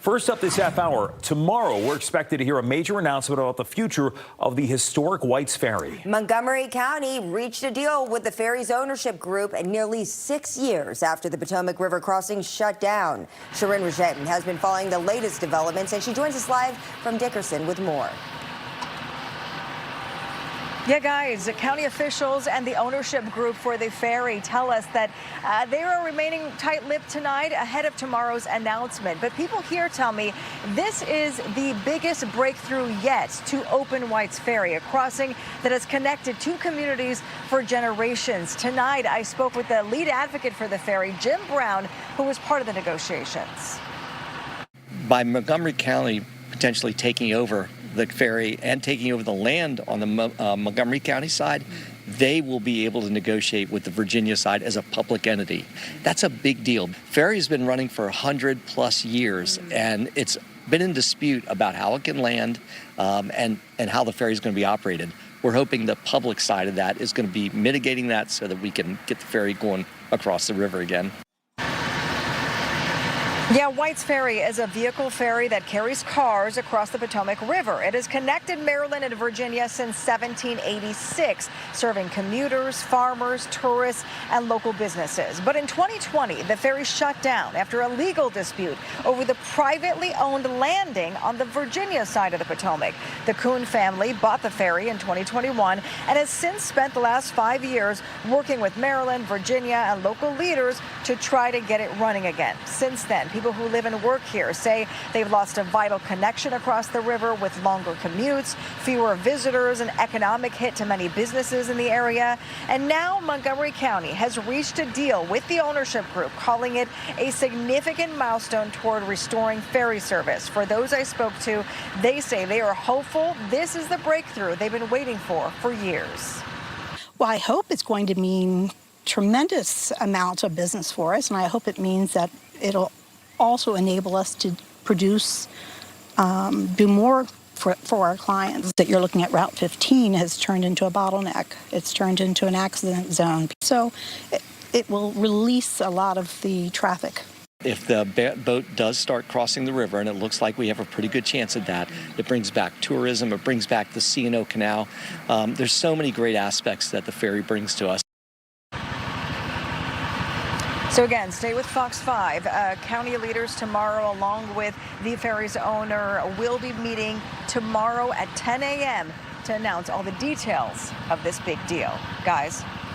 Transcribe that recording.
First up this half hour, tomorrow we're expected to hear a major announcement about the future of the historic Whites Ferry. Montgomery County reached a deal with the ferry's ownership group nearly 6 years after the Potomac River crossing shut down. Sharon Rajetin has been following the latest developments, and she joins us live from Dickerson with more. Yeah, guys, county officials and the ownership group for the ferry tell us that they are remaining tight-lipped tonight ahead of tomorrow's announcement. But people here tell me this is the biggest breakthrough yet to open Whites Ferry, a crossing that has connected two communities for generations. Tonight, I spoke with the lead advocate for the ferry, Jim Brown, who was part of the negotiations. By Montgomery County potentially taking over the ferry and taking over the land on the Montgomery County side, they will be able to negotiate with the Virginia side as a public entity. That's a big deal. Ferry's been running for 100+ years, and it's been in dispute about how it can land and how the ferry is going to be operated. We're hoping the public side of that is going to be mitigating that so that we can get the ferry going across the river again. Yeah, Whites Ferry is a vehicle ferry that carries cars across the Potomac River. It has connected Maryland and Virginia since 1786, serving commuters, farmers, tourists, and local businesses. But in 2020, the ferry shut down after a legal dispute over the privately owned landing on the Virginia side of the Potomac. The Kuhn family bought the ferry in 2021 and has since spent the last 5 years working with Maryland, Virginia, and local leaders to try to get it running again. Since then, people who live and work here say they've lost a vital connection across the river with longer commutes, fewer visitors, an economic hit to many businesses in the area. And now Montgomery County has reached a deal with the ownership group, calling it a significant milestone toward restoring ferry service. For those I spoke to, they say they are hopeful this is the breakthrough they've been waiting for years. Well, I hope it's going to mean tremendous amounts of business for us, and I hope it means that it'll also enable us to produce, do more for our clients. That you're looking at Route 15 has turned into a bottleneck. It's turned into an accident zone. So it will release a lot of the traffic. If the boat does start crossing the river, and it looks like we have a pretty good chance of that, it brings back tourism, it brings back the C&O Canal. There's so many great aspects that the ferry brings to us. So again, stay with Fox 5. County leaders tomorrow, along with the ferry's owner, will be meeting tomorrow at 10 a.m. to announce all the details of this big deal. Guys.